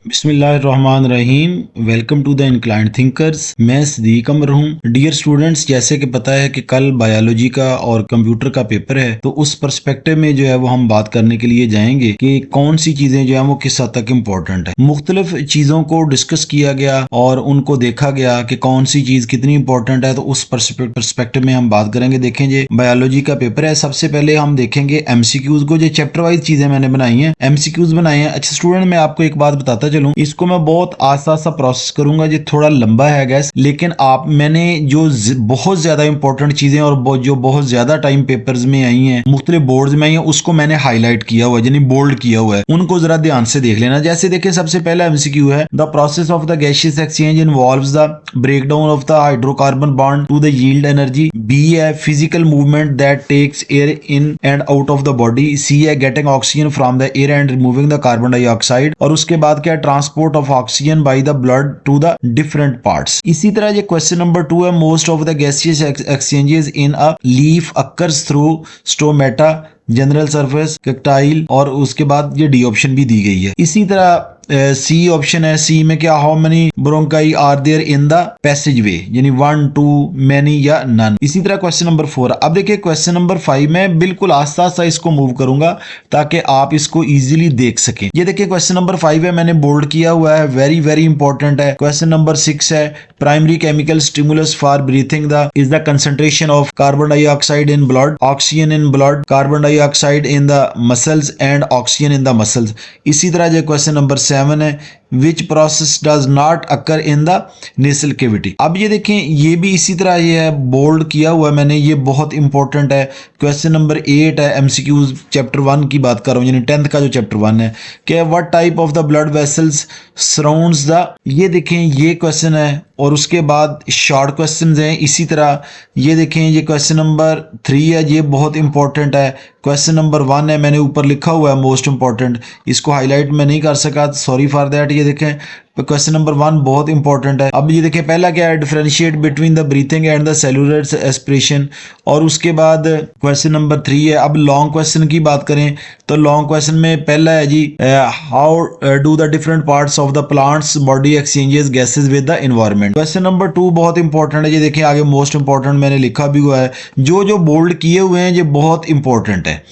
बिस्मिल्लाहिर्रहमानिर्रहीम। Welcome to the inclined thinkers. मैं सदीक अमर हूँ। डियर स्टूडेंट्स, जैसे कि पता है कि कल बायोलॉजी का और कंप्यूटर का पेपर है, तो उस पर्सपेक्टिव में जो है वो हम बात करने के लिए जाएंगे कि कौन सी चीजें जो है वो किस हद तक इम्पोर्टेंट है। मुख्तलिफ चीजों को डिस्कस किया गया और उनको देखा गया कि कौन सी चीज कितनी इंपॉर्टेंट है, तो उस पर्सपेक्टिव में हम बात करेंगे। देखें, ये बायोलॉजी का पेपर है। सबसे पहले हम देखेंगे एमसीक्यूज को। जो चैप्टर वाइज चीजें मैंने बनाई हैं, एमसीक्यूज बनाए हैं। अच्छा स्टूडेंट, मैं आपको एक बात बताता चलूं, इसको मैं बहुत आस्ता सा प्रोसेस करूंगा। ये थोड़ा लंबा है गैस, लेकिन मैंने जो बहुत ज्यादा इंपॉर्टेंट चीजें और जो बहुत ज्यादा टाइम पेपर्स में आई हैं, मुख्तलिफ बोर्ड्स में आई हैं, उसको मैंने हाईलाइट किया हुआ है, यानी बोल्ड किया हुआ है। उनको जरा ध्यान से देख लेना। जैसे देखिए, सबसे पहला एमसीक्यू है, the process of the gaseous exchange involves the breakdown of the hydrocarbon bond to the yield energy. B है physical movement that takes air in and out of the body. C है getting oxygen from the air and removing the carbon dioxide. और उसके बाद क्या, transport of oxygen by the blood to the different parts. इसी तरह ये question number 2 है, most of the gaseous exchanges in a leaf occurs through stomata, general surface, कैक्टाइल। और उसके बाद ये डी ऑप्शन भी दी गई है। इसी तरह सी ऑप्शन है, सी में क्या, how many bronchi are there in the passage way, यानी 1 2 मैनी या नन। इसी तरह क्वेश्चन नंबर 4। अब देखिए क्वेश्चन नंबर 5 में बिल्कुल आस्ता आस्ता इसको मूव करूंगा ताकि आप इसको इजीली देख सकें। ये देखिए क्वेश्चन नंबर 5 है, मैंने बोल्ड किया हुआ है, वेरी वेरी इंपॉर्टेंट है। क्वेश्चन नंबर 6 है, primary chemical stimulus for breathing the is the concentration of carbon dioxide in blood, oxygen in blood, carbon dioxide in the muscles and oxygen in the muscles. इसी तरह जो question number 7 है, which process does not occur in the nasal cavity. अब ये देखें, ये भी इसी तरह ये है, बोल्ड किया हुआ है मैंने, ये बहुत इंपॉर्टेंट है। क्वेश्चन नंबर 8 है, एमसीक्यूज चैप्टर 1 की बात कर रहा हूँ, यानी 10th का जो चैप्टर 1 है, कि what type of the blood vessels surrounds the. ये देखें, ये क्वेश्चन है। और उसके बाद शॉर्ट क्वेश्चन हैं इसी तरह। ये देखें, ये क्वेश्चन नंबर 3 है, ये बहुत इंपॉर्टेंट है। क्वेश्चन नंबर 1 है, मैंने ऊपर लिखा हुआ है मोस्ट इंपॉर्टेंट, इसको हाईलाइट मैं नहीं कर सका, सॉरी फॉर दैट। ये देखें, क्वेश्चन नंबर 1 बहुत इंपॉर्टेंट है। अब ये देखिए, पहला क्या है, differentiate between the breathing and the cellular aspiration. और उसके बाद क्वेश्चन नंबर 3 है। अब लॉन्ग क्वेश्चन की बात करें तो लॉन्ग क्वेश्चन में पहला है जी, how do the different parts of the plants body exchanges gases with the environment. Question number 2 बहुत इंपॉर्टेंट है। ये देखिए आगे मोस्ट इंपॉर्टेंट मैंने लिखा भी हुआ है, जो जो बोल्ड किए हुए हैं ये बहुत इंपॉर्टेंट है।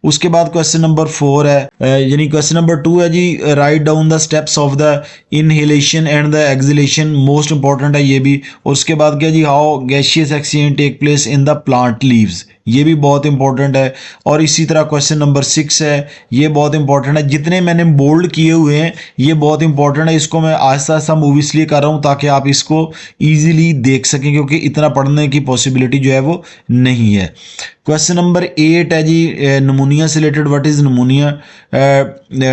उसके बाद क्वेश्चन नंबर 4 है, यानी क्वेश्चन नंबर 2 है जी, write down the steps of the inhalation and the exhalation, most important है ये भी। और उसके बाद क्या जी, how gaseous exchange take place in the plant leaves, ये भी बहुत इंपॉर्टेंट है। और इसी तरह क्वेश्चन नंबर 6 है, ये बहुत इंपॉर्टेंट है। जितने मैंने बोल्ड किए हुए हैं ये बहुत इंपॉर्टेंट है। इसको मैं आहिस्ता आहिस्ता मूव इसलिए कर रहा हूँ ताकि आप इसको इजीली देख सकें, क्योंकि इतना पढ़ने की पॉसिबिलिटी जो है वो नहीं है। क्वेश्चन नंबर 8 है जी, नमूनिया से related, what is नमूनिया,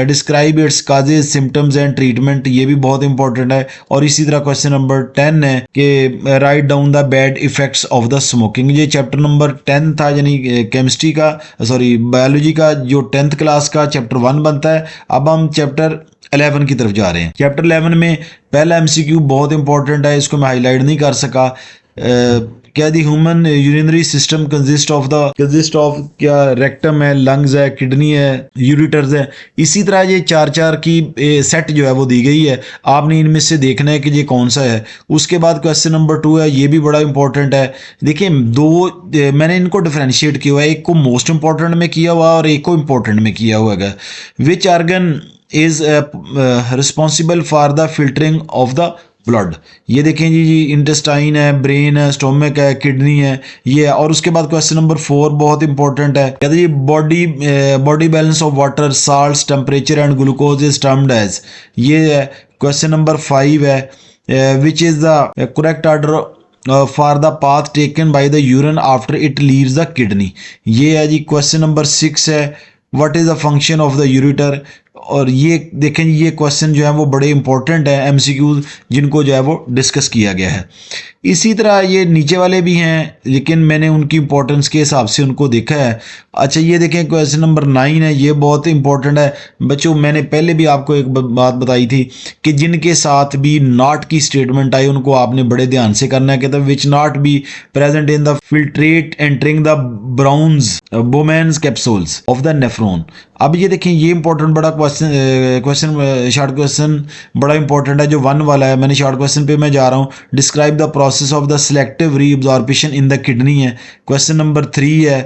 describe it's causes symptoms and treatment, ये भी बहुत इंपॉर्टेंट है। और इसी तरह क्वेश्चन नंबर 10 है कि right down the bad effects of the smoking. ये चैप्टर नंबर 10 था, यानी केमिस्ट्री का, सॉरी बायोलॉजी का जो 10th क्लास का चैप्टर 1 बनता है। अब हम चैप्टर 11 की तरफ जा रहे हैं। चैप्टर 11 में पहला एमसीक्यू बहुत इंपॉर्टेंट है, इसको मैं हाईलाइट नहीं कर सका। क्या the human urinary system consist of क्या, रेक्टम है, लंग्स है, किडनी है, यूरिटर्स है। इसी तरह ये 4 की सेट जो है वो दी गई है, आपने इनमें से देखना है कि ये कौन सा है। उसके बाद क्वेश्चन नंबर 2 है, ये भी बड़ा इंपॉर्टेंट है। देखिए मैंने इनको डिफरेंशिएट किया हुआ है, एक को मोस्ट इंपॉर्टेंट में किया हुआ और एक को इंपॉर्टेंट में किया हुआ है। Which organ is responsible for the filtering of the blood. ये देखें जी, इंटेस्टाइन है, ब्रेन है, स्टोमक है, किडनी है, ये है। और उसके बाद क्वेश्चन नंबर 4 बहुत इंपॉर्टेंट है, कहते हैं body balance of water, salts, temperature and glucose is termed as, ये है। क्वेश्चन नंबर 5 है, which is the correct order for the path taken by the urine after it leaves the kidney, ये है जी। Question number 6 है, what is the function of the ureter. और ये देखें, ये क्वेश्चन जो है वो बड़े इंपॉर्टेंट है, एमसीक्यूज जिनको जो है वो डिस्कस किया गया है। इसी तरह ये नीचे वाले भी हैं, लेकिन मैंने उनकी इंपॉर्टेंस के हिसाब से उनको देखा है। अच्छा ये देखें क्वेश्चन नंबर 9 है, ये बहुत इंपॉर्टेंट है बच्चों। मैंने पहले भी आपको एक बात बताई थी कि जिनके साथ भी नॉट की स्टेटमेंट आई उनको आपने बड़े ध्यान से करना है। कहता है which not be present in the filtrate entering the browns bowman's capsules of the nephron. अब ये देखें ये इंपॉर्टेंट बड़ा क्वेश्चन शॉर्ट क्वेश्चन बड़ा इंपॉर्टेंट है जो 1 वाला है। मैंने शॉर्ट क्वेश्चन पे मैं जा रहा हूँ। Describe the process of the selective reabsorption in the kidney है। क्वेश्चन नंबर 3 है।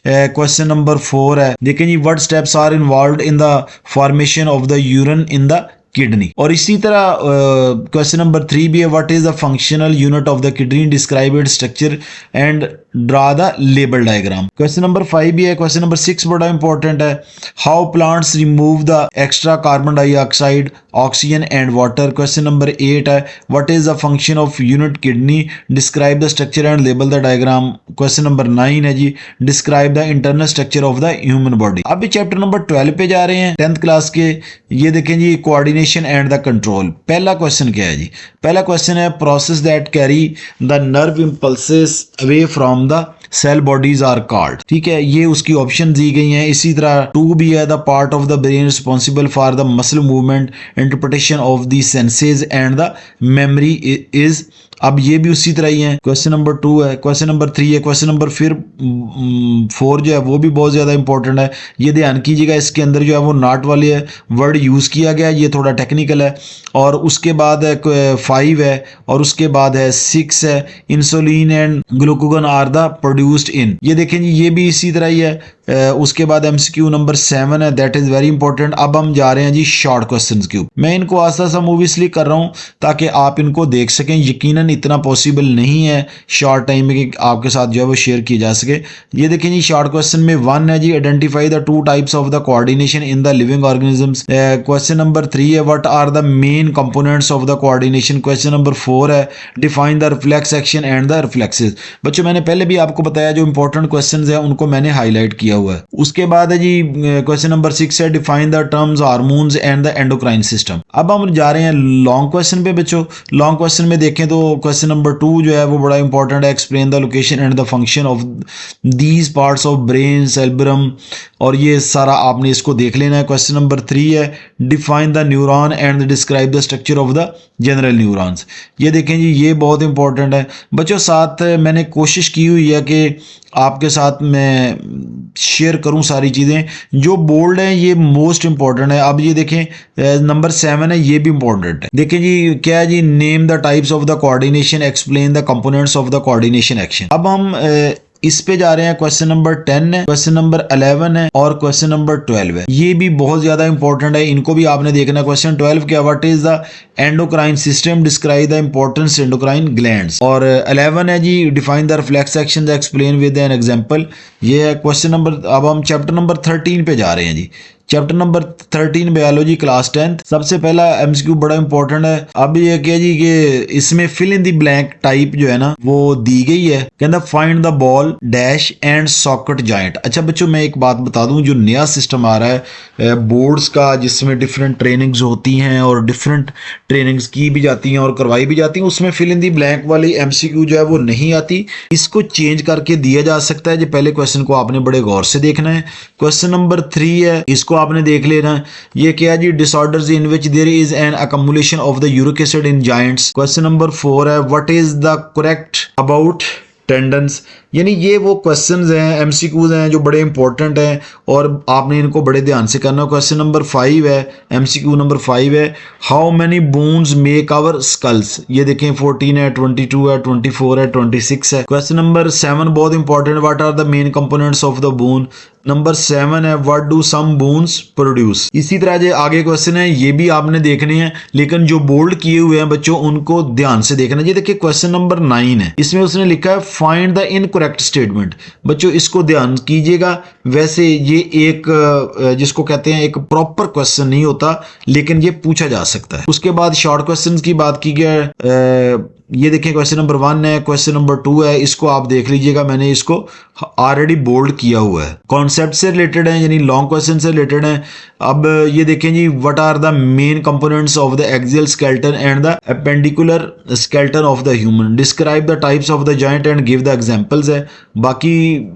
क्वेश्चन नंबर 4 है, देखें जी what steps are involved in the formation of the urine in the kidney. और इसी तरह क्वेश्चन नंबर 3 भी है, what is the functional unit of the kidney, describe its structure and draw the label diagram. Question number 5 भी है। Question number 6 बड़ा important है, how plants remove the extra carbon dioxide, oxygen and water. Question number 8 है, what is the function of unit kidney, describe the structure and label the diagram. Question number 9 है जी, describe the internal structure of the human body. अब chapter number 12 पे जा रहे हैं 10th class के। ये देखें जी कोऑर्डिनेशन एंड द कंट्रोल। पहला क्वेश्चन क्या है जी, पहला क्वेश्चन है process that carry the nerve impulses away from the cell bodies are called. ठीक है, ये उसकी ऑप्शन दी गई हैं। इसी तरह 2 भी है, the part of the brain responsible for the muscle movement, interpretation of the senses and the memory is. अब ये भी उसी तरह ही है। क्वेश्चन नंबर 2 है। क्वेश्चन नंबर 3 है। क्वेश्चन नंबर 4 जो है वो भी बहुत ज़्यादा इंपॉर्टेंट है। ये ध्यान कीजिएगा, इसके अंदर जो है वो नॉट वाले वर्ड यूज़ किया गया, ये थोड़ा टेक्निकल है। और उसके बाद है 5 है, और उसके बाद है 6 है, insulin and glucagon are the produced in. ये देखें जी ये भी इसी तरह ही है। उसके बाद MCQ नंबर 7 है, दैट इज़ वेरी इंपॉर्टेंट। अब हम जा रहे हैं जी शॉर्ट क्वेश्चंस के ऊपर। मैं इनको आस्ता आस्ता मूव इसलिए कर रहा हूँ ताकि आप इनको देख सकें। यकीनन इतना पॉसिबल नहीं है शॉर्ट टाइम में कि आपके साथ जो है वो शेयर किए जा सके। ये देखें जी शॉर्ट क्वेश्चन में 1 है जी, identify the 2 types of the coordination in the living organisms. Question number 3 है, what are the main components of the coordination. Question number 4 है, define the reflex action and the reflexes. बच्चों मैंने पहले भी आपको बताया जो इंपॉर्टेंट क्वेश्चन है उनको मैंने हाईलाइट किया हुआ है। उसके बाद है जी क्वेश्चन नंबर 6 है, define the terms hormones and the endocrine system. अब हम जा रहे हैं लॉन्ग क्वेश्चन पे बच्चों। लॉन्ग क्वेश्चन में देखें तो क्वेश्चन नंबर 2 जो है वो बड़ा इंपॉर्टेंट है, explain the location and the function of these parts of brain cerebrum. और ये सारा आपने इसको देख लेना है। क्वेश्चन नंबर 3 है, define the neuron and describe the structure of the general neurons. ये देखें जी ये बहुत इंपॉर्टेंट है बच्चों। साथ मैंने कोशिश की हुई है कि आपके साथ मैं शेयर करूं सारी चीज़ें जो बोल्ड हैं, ये मोस्ट इंपॉर्टेंट है। अब ये देखें नंबर 7 है, ये भी इंपॉर्टेंट है। देखें जी क्या है जी, name the types of the coordination, explain the components of the coordination action. अब हम इस पे जा रहे हैं। क्वेश्चन नंबर 10 है, क्वेश्चन नंबर 11 है और क्वेश्चन नंबर 12 है। ये भी बहुत ज्यादा इंपॉर्टेंट है, इनको भी आपने देखना है। क्वेश्चन 12 क्या, what is the endocrine system, describe the importance endocrine glands. और 11 है जी, define the reflex action, explain with an example. ये है क्वेश्चन नंबर। अब हम चैप्टर नंबर 13 पे जा रहे हैं जी। Chapter number 13 biology class 10th। सबसे पहला MCQ बड़ा इंपॉर्टेंट है। अब ये क्या जी कि इसमें fill in the blank type जो है ना वो दी गई है। कहता find the ball dash and socket joint. अच्छा बच्चों मैं एक बात बता दूं, जो नया सिस्टम आ रहा है बोर्ड्स का जिसमें डिफरेंट ट्रेनिंग्स होती हैं और डिफरेंट ट्रेनिंग्स की भी जाती हैं और करवाई भी जाती हैं, उसमें फिल इन द ब्लैंक वाली MCQ जो है वो नहीं आती। इसको चेंज करके दिया जा सकता है। जो पहले क्वेश्चन को आपने बड़े गौर से देखना है। क्वेश्चन नंबर 3 है, इसको आपने देख लेना है। ये क्या है जी, disorders in which there is an accumulation of the uric acid in joints. Question number 4 है, what is the correct about tendons. यानी ये वो क्वेश्चंस हैं, MCQs हैं जो बड़े इंपॉर्टेंट हैं और आपने इनको बड़े ध्यान से करना है। क्वेश्चन नंबर 5 है, MCQ नंबर 5 है, how many bones make our skulls. ये देखें 14 है, 22 है, 24 है, 26 है। क्वेश्चन नंबर 7 बहुत important, what are the main components of the bone. Number 7 है, what do some bones produce. इसी तरह जो आगे क्वेश्चन है ये भी आपने देखने हैं, लेकिन जो बोल्ड किए हुए हैं बच्चों उनको ध्यान से देखना। ये देखिए क्वेश्चन नंबर 9 है, इसमें उसने लिखा है फाइंड द इनकरेक्ट स्टेटमेंट। बच्चों इसको ध्यान कीजिएगा। वैसे ये एक जिसको कहते हैं एक प्रॉपर क्वेश्चन नहीं होता, लेकिन ये पूछा जा सकता है। उसके बाद शॉर्ट क्वेश्चन की बात की गया। ये देखें क्वेश्चन नंबर 1 है, क्वेश्चन नंबर 2 है, इसको आप देख लीजिएगा, मैंने इसको ऑलरेडी बोल्ड किया हुआ है। कॉन्सेप्ट से रिलेटेड है, यानी लॉन्ग क्वेश्चन से रिलेटेड है। अब ये देखें जी, what are the main components of the axial skeleton and the appendicular skeleton of the human, describe the types of the joint and give the examples है। बाकी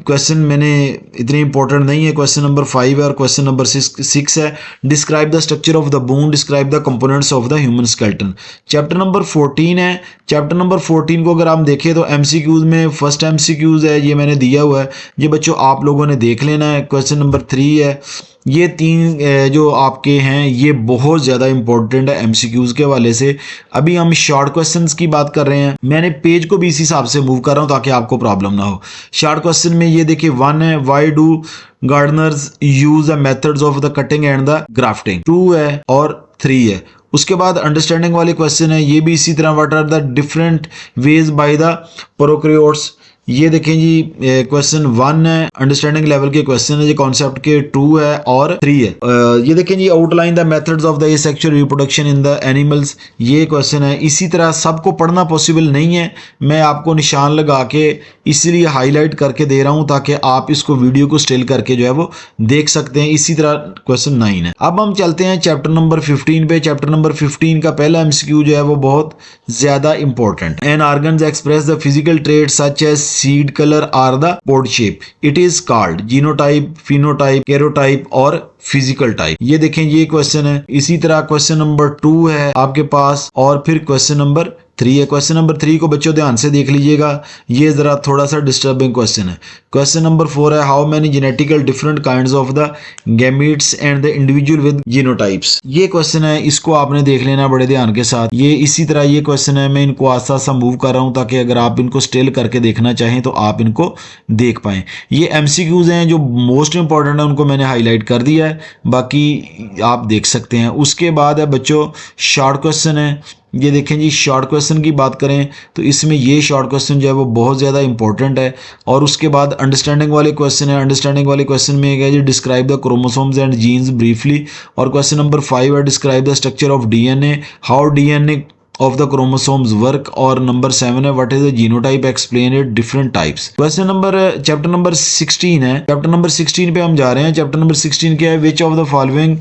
क्वेश्चन मैंने इतने इंपॉर्टेंट नहीं है, क्वेश्चन नंबर 5 है और क्वेश्चन नंबर 6 है, describe the structure of the bone, describe the components of the human skeleton. Chapter number 14 है, चैप्टर नंबर 14 को अगर हम देखें तो एमसीक्यूज में फर्स्ट एमसीक्यूज है, ये मैंने दिया हुआ है, ये बच्चों आप लोगों ने देख लेना है। क्वेश्चन नंबर 3 है, ये 3 जो आपके हैं ये बहुत ज़्यादा इंपॉर्टेंट है एमसीक्यूज के हवाले से। अभी हम शॉर्ट क्वेश्चंस की बात कर रहे हैं, मैंने पेज को भी इसी हिसाब से मूव कर रहा हूँ ताकि आपको प्रॉब्लम ना हो। शॉर्ट क्वेश्चन में ये देखिए 1 है, why do Gardner's use the methods of the cutting and the grafting, 2 है और 3 है। उसके बाद अंडरस्टैंडिंग वाले क्वेश्चन है, ये भी इसी तरह, what are the different ways by the prokaryotes, ये देखें जी क्वेश्चन 1 है, अंडरस्टैंडिंग लेवल के क्वेश्चन है, ये कॉन्सेप्ट के 2 है और 3 है। ये देखें जी, outline the methods of the asexual reproduction in the animals, ये क्वेश्चन है। इसी तरह सबको पढ़ना पॉसिबल नहीं है, मैं आपको निशान लगा के इसीलिए हाईलाइट करके दे रहा हूं ताकि आप इसको वीडियो को स्टिल करके जो है वो देख सकते हैं। इसी तरह क्वेश्चन 9 है। अब हम चलते हैं चैप्टर नंबर 15 पे। चैप्टर नंबर 15 का पहला एमसीक्यू जो है वो बहुत ज्यादा important, an organs express the physical trait such as seed color or the pod shape, it is called genotype, phenotype, karyotype और फिजिकल टाइप। ये देखें, ये क्वेश्चन है। इसी तरह क्वेश्चन नंबर 2 है आपके पास और फिर क्वेश्चन नंबर 3 है। क्वेश्चन नंबर 3 को बच्चों ध्यान से देख लीजिएगा, ये जरा थोड़ा सा डिस्टर्बिंग क्वेश्चन है। क्वेश्चन नंबर 4 है, how many genetical different kinds of the gametes and the individual with genotypes, ये क्वेश्चन है, इसको आपने देख लेना बड़े ध्यान के साथ। ये इसी तरह ये क्वेश्चन है, मैं इनको आस्ता आस्ता मूव कर रहा हूं ताकि अगर आप इनको स्टिल करके देखना चाहें तो आप इनको देख पाएं। ये एमसीक्यूज हैं जो मोस्ट इंपॉर्टेंट है, उनको मैंने हाईलाइट कर दिया है, बाकी आप देख सकते हैं। उसके बाद है बच्चों शॉर्ट क्वेश्चन है, ये देखें जी, शॉर्ट क्वेश्चन की बात करें तो इसमें ये शॉर्ट क्वेश्चन जो है वो बहुत ज़्यादा इंपॉर्टेंट है। और उसके बाद अंडरस्टैंडिंग वाले क्वेश्चन है, अंडरस्टैंडिंग वाले क्वेश्चन में क्या है जी, describe the chromosomes and genes briefly. और क्वेश्चन नंबर 5 है, describe the structure of DNA, how DNA of the chromosomes work। और नंबर 7 है, what is the genotype, explain it, different types. Question number chapter number 16 है, chapter number 16 पे हम जा रहे हैं। चैप्टर नंबर 16 क्या है, which of the following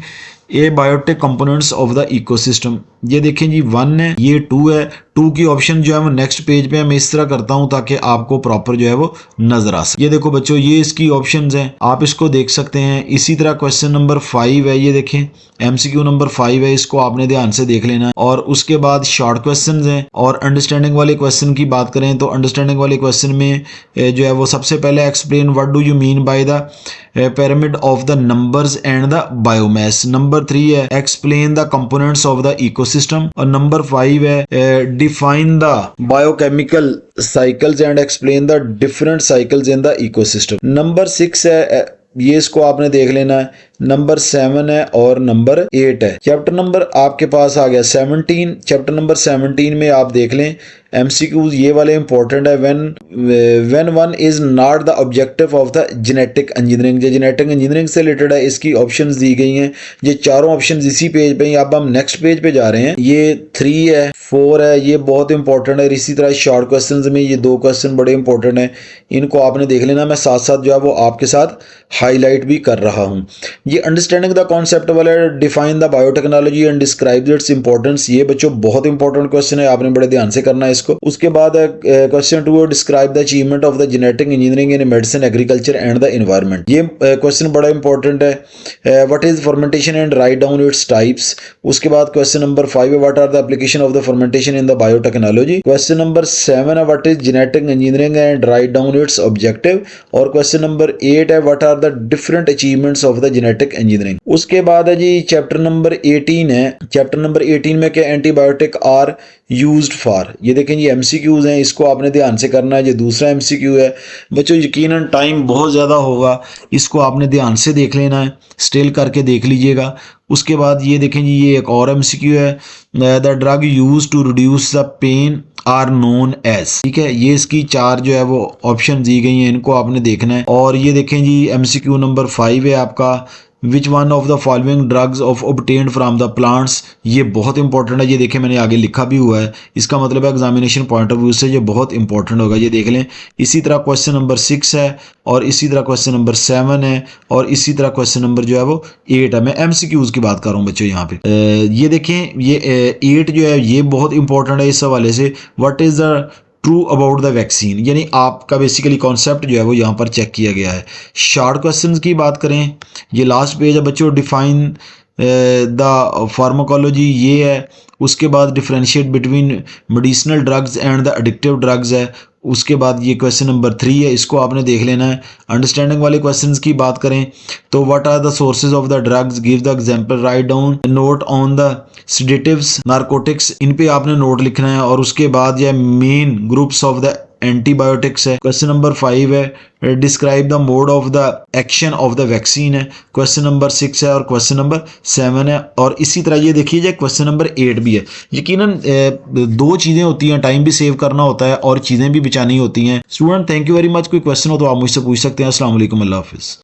abiotic components of the ecosystem. ये देखें जी 1 है, ये 2 है, 2 की ऑप्शन जो है वो नेक्स्ट पेज पे मैं इस तरह करता हूं ताकि आपको प्रॉपर जो है वो नजर आ सके। ये देखो बच्चों, ये इसकी ऑप्शंस हैं, आप इसको देख सकते हैं। इसी तरह क्वेश्चन नंबर 5 है, ये देखें एमसीक्यू नंबर 5 है, इसको आपने ध्यान से देख लेना है। और उसके बाद शॉर्ट क्वेश्चन हैं। और अंडरस्टैंडिंग वाले क्वेश्चन की बात करें तो अंडरस्टैंडिंग वाले क्वेश्चन में जो है वो सबसे पहले explain what do you mean by the pyramid of the numbers and the biomass। Number 3 है, explain the components of the ecosystem। और नंबर 5 है, define the biochemical cycles and explain the different cycles in the ecosystem। Number 6 है, ये इसको आपने देख लेना है। नंबर 7 है और नंबर 8 है। चैप्टर नंबर आपके पास आ गया 17। चैप्टर नंबर 17 में आप देख लें एमसीक्यूज ये वाले इंपॉर्टेंट है। When one is not the objective of the genetic engineering, जो जेनेटिक इंजीनियरिंग से रिलेटेड है, इसकी ऑप्शंस दी गई हैं। ये चारों ऑप्शंस इसी पेज पे हैं। अब हम नेक्स्ट पेज पे जा रहे हैं। ये 3 है, 4 है, ये बहुत इंपॉर्टेंट है। इसी तरह शॉर्ट क्वेश्चन में ये 2 क्वेश्चन बड़े इंपॉर्टेंट हैं, इनको आपने देख लेना। मैं साथ साथ जो है वो आपके साथ हाईलाइट भी कर रहा हूँ। ये अंडरस्टैंडिंग द कॉन्सेप्ट वाला, define the biotechnology and describe its importance, ये बच्चों बहुत इंपॉर्टेंट क्वेश्चन है, आपने बड़े ध्यान से करना है इसको। उसके बाद question 2 describe the achievement of the genetic engineering in medicine, agriculture and the environment, ये क्वेश्चन बड़ा इंपॉर्टेंट है। What is fermentation and write down its types. उसके बाद क्वेश्चन नंबर 5 है, what are the application of the fermentation in the biotechnology. Question number 7 है, what is genetic engineering and write down its objective. और question number 8 है, what are the different achievements of the genetic engineering. उसके बाद है जी chapter number 18 है। Chapter number 18 में क्या antibiotic are used for, ये देखें ये एमसीक्यूज हैं, इसको आपने ध्यान से करना है। ये दूसरा एमसीक्यू है बच्चों, यकीनन टाइम बहुत ज़्यादा होगा, इसको आपने ध्यान से देख लेना है, स्टिल करके देख लीजिएगा। उसके बाद ये देखें जी, ये एक और एमसीक्यू है, the drug use to reduce the pain are known as, ठीक है। ये इसकी 4 जो है वो ऑप्शन दी गई हैं, इनको आपने देखना है। और ये देखें जी एमसीक्यू नंबर 5 है आपका, which one of the following drugs of obtained from the plants. ये बहुत इंपॉर्टेंट है, ये देखें मैंने आगे लिखा भी हुआ है, इसका मतलब है एग्जामिनेशन पॉइंट ऑफ व्यू से ये बहुत इंपॉर्टेंट होगा, ये देख लें। इसी तरह क्वेश्चन नंबर 6 है, और इसी तरह क्वेश्चन नंबर 7 है, और इसी तरह क्वेश्चन नंबर जो है वो 8 है। मैं MCQs की बात कर रहा हूँ बच्चों यहाँ पे। ये देखें, ये 8 जो है ये बहुत इंपॉर्टेंट है इस हवाले से। What is the true about the vaccine, यानी आपका बेसिकली कॉन्सेप्ट जो है वो यहाँ पर चेक किया गया है। शॉर्ट क्वेश्चंस की बात करें, ये लास्ट पेज है बच्चों। डिफाइन द फार्माकोलॉजी ये है। उसके बाद differentiate between medicinal drugs and the addictive drugs है। उसके बाद ये क्वेश्चन नंबर 3 है, इसको आपने देख लेना है। अंडरस्टैंडिंग वाले क्वेश्चंस की बात करें तो what are the sources of the drugs, give the example, write down note on the sedatives, narcotics, इन पे आपने नोट लिखना है। और उसके बाद ये main groups of the antibiotics है। क्वेश्चन नंबर 5 है, describe the mode of the action of the vaccine है। क्वेश्चन नंबर 6 है, और क्वेश्चन नंबर 7 है। और इसी तरह ये देखिए क्वेश्चन नंबर 8 भी है। यकीनन 2 चीज़ें होती हैं, टाइम भी सेव करना होता है और चीज़ें भी बचानी होती हैं। Student thank you very much. कोई क्वेश्चन हो तो आप मुझसे पूछ सकते हैं। अस्सलाम वालेकुम, अल्लाह हाफिज़।